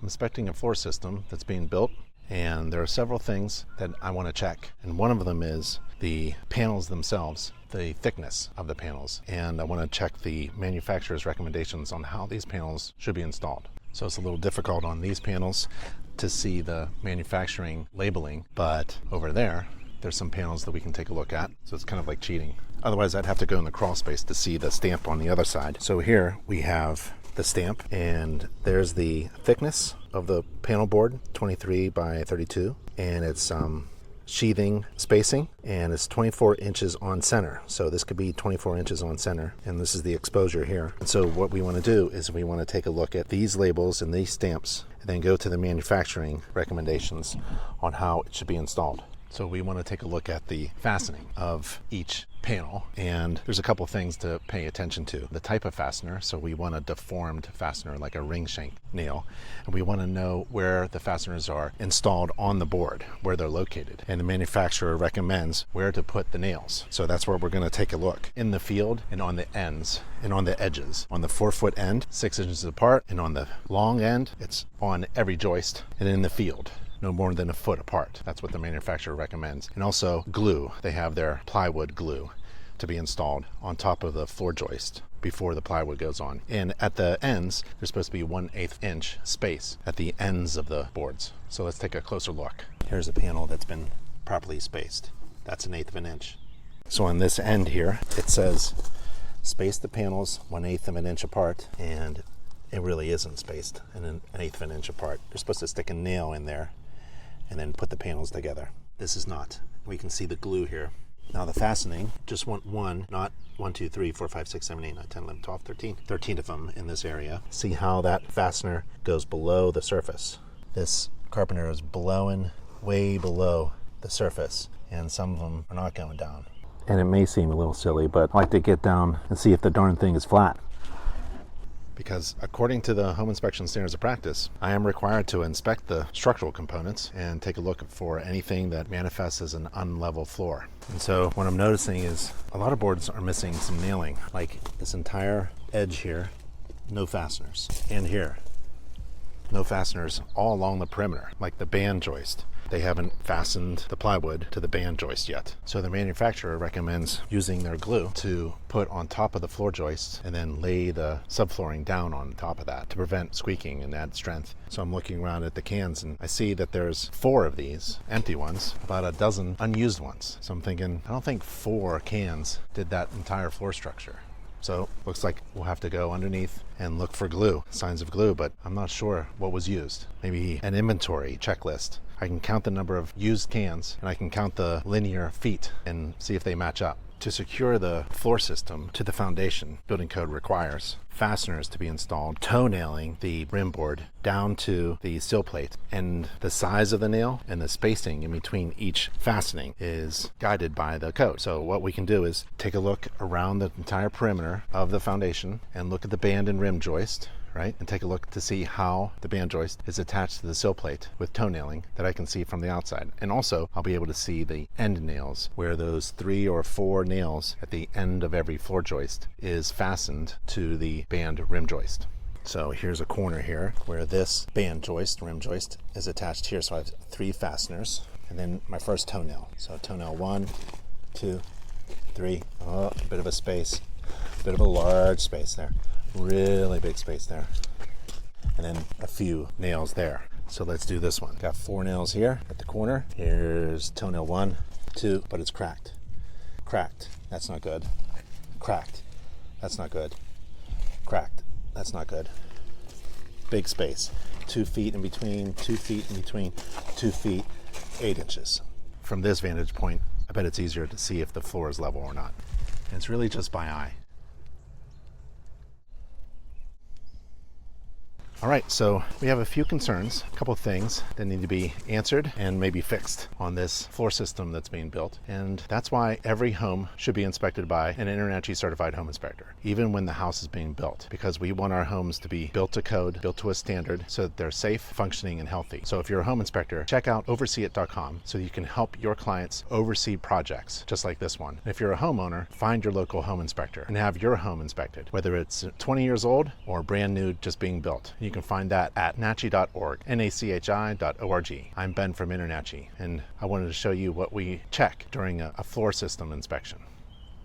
inspecting a floor system that's being built, and there are several things that I want to check. And one of them is the panels themselves, the thickness of the panels. And I want to check the manufacturer's recommendations on how these panels should be installed. So it's a little difficult on these panels to see the manufacturing labeling, but over there's some panels that we can take a look at. So it's kind of like cheating. Otherwise, I'd have to go in the crawl space to see the stamp on the other side. So here we have the stamp, and there's the thickness of the panel board, 23 by 32, and it's sheathing spacing, and it's 24 inches on center. So this could be 24 inches on center, and this is the exposure here. And so what we want to do is we want to take a look at these labels and these stamps, and then go to the manufacturing recommendations on how it should be installed. So we want to take a look at the fastening of each panel, and there's a couple things to pay attention to. The type of fastener, so we want a deformed fastener like a ring shank nail, and we want to know where the fasteners are installed on the board, where they're located, and the manufacturer recommends where to put the nails. So that's where we're going to take a look in the field and on the ends and on the edges. On the 4-foot end, 6 inches apart, and on the long end, it's on every joist, and in the field, no more than a foot apart. That's what the manufacturer recommends. And also glue. They have their plywood glue to be installed on top of the floor joist before the plywood goes on. And at the ends, there's supposed to be 1/8 inch space at the ends of the boards. So let's take a closer look. Here's a panel that's been properly spaced. That's 1/8 of an inch. So on this end here, it says space the panels 1/8 of an inch apart, and it really isn't spaced 1/8 of an inch apart. You're supposed to stick a nail in there and then put the panels together. This is not. We can see the glue here. Now the fastening, just want one, not 1, 2, 3, 4, 5, 6, 7, 8, 9, 10, 11, 12, 13. 13 of them in this area. See how that fastener goes below the surface. This carpenter is blowing way below the surface, and some of them are not going down. And it may seem a little silly, but I like to get down and see if the darn thing is flat. Because according to the Home Inspection Standards of Practice, I am required to inspect the structural components and take a look for anything that manifests as an unlevel floor. And so what I'm noticing is a lot of boards are missing some nailing, like this entire edge here, no fasteners. And here, no fasteners all along the perimeter, like the band joist. They haven't fastened the plywood to the band joist yet. So the manufacturer recommends using their glue to put on top of the floor joist and then lay the subflooring down on top of that to prevent squeaking and add strength. So I'm looking around at the cans and I see that there's 4 of these empty ones, about a dozen unused ones. So I'm thinking, I don't think 4 cans did that entire floor structure. So looks like we'll have to go underneath and look for glue, signs of glue, but I'm not sure what was used. Maybe an inventory checklist. I can count the number of used cans and I can count the linear feet and see if they match up. To secure the floor system to the foundation, building code requires fasteners to be installed, toe nailing the rim board down to the sill plate, and the size of the nail and the spacing in between each fastening is guided by the code. So what we can do is take a look around the entire perimeter of the foundation and look at the band and rim joist, right? And take a look to see how the band joist is attached to the sill plate with toe nailing that I can see from the outside. And also I'll be able to see the end nails where those 3 or 4 nails at the end of every floor joist is fastened to the band rim joist. So here's a corner here where this band joist, rim joist, is attached here. So I have 3 fasteners and then my first toenail. So toenail 1, 2, 3, oh, a bit of a space, a bit of a large space there. Really big space there, and then a few nails there. So let's do this one. Got 4 nails here at the corner. Here's toenail 1, 2, but it's cracked. Cracked, that's not good. Cracked, that's not good. Cracked, that's not good. Big space, 2 feet in between, 2 feet in between, 2 feet, 8 inches. From this vantage point, I bet it's easier to see if the floor is level or not. And it's really just by eye. All right, so we have a few concerns, a couple of things that need to be answered and maybe fixed on this floor system that's being built. And that's why every home should be inspected by an InterNACHI certified home inspector, even when the house is being built, because we want our homes to be built to code, built to a standard, so that they're safe, functioning, and healthy. So if you're a home inspector, check out overseeit.com so you can help your clients oversee projects just like this one. And if you're a homeowner, find your local home inspector and have your home inspected, whether it's 20 years old or brand new, just being built. You can find that at nachi.org, nachi.org. I'm Ben from InterNACHI, and I wanted to show you what we check during a floor system inspection.